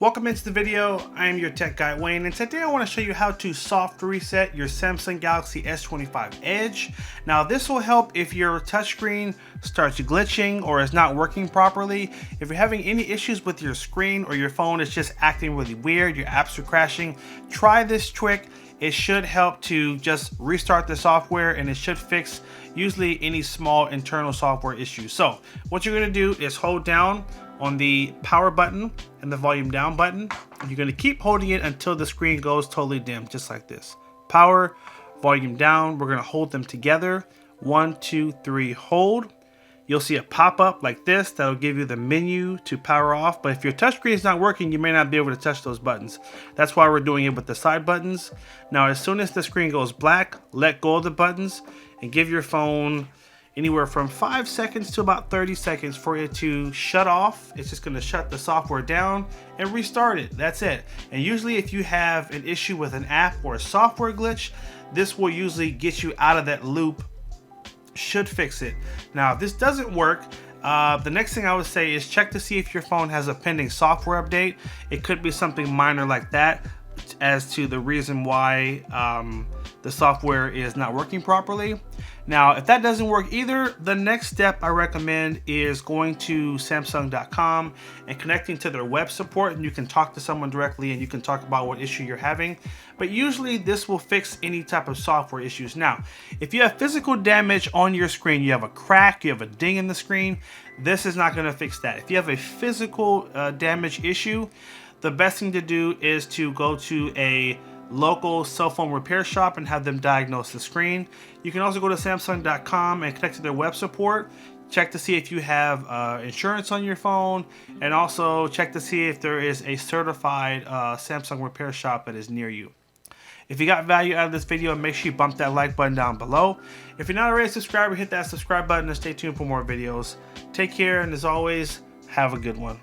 Welcome into the video. I am your tech guy Wayne, and today I want to show you how to soft reset your Samsung Galaxy S25 Edge. Now this will help if your touchscreen starts glitching or is not working properly. If you're having any issues with your screen or your phone is just acting really weird, your apps are crashing, try this trick. It should help to just restart the software, and it should fix usually any small internal software issues. So what you're going to do is hold down on the power button and the volume down button. You're going to keep holding it until the screen goes totally dim, just like this. Power, volume down, we're going to hold them together. 1, 2, 3, hold. You'll see a pop-up like this that'll give you the menu to power off, but if your touchscreen is not working, you may not be able to touch those buttons. That's why we're doing it with the side buttons. Now as soon as the screen goes black, let go of the buttons and give your phone anywhere from 5 seconds to about 30 seconds for it to shut off. It's just going to shut the software down and restart it. That's it. And usually if you have an issue with an app or a software glitch, this will usually get you out of that loop. Should fix it. Now if this doesn't work, the next thing I would say is check to see if your phone has a pending software update. It could be something minor like that as to the reason why the software is not working properly. Now if that doesn't work either, the next step I recommend is going to Samsung.com and connecting to their web support, and you can talk to someone directly and you can talk about what issue you're having. But usually this will fix any type of software issues. Now if you have physical damage on your screen, you have a crack, you have a ding in the screen, this is not going to fix that. If you have a physical damage issue, the best thing to do is to go to a local cell phone repair shop and have them diagnose the screen. You can also go to Samsung.com and connect to their web support. Check to see if you have insurance on your phone, and also check to see if there is a certified Samsung repair shop that is near you. If you got value out of this video, make sure you bump that like button down below. If you're not already a subscriber, hit that subscribe button and stay tuned for more videos. Take care, and as always, have a good one.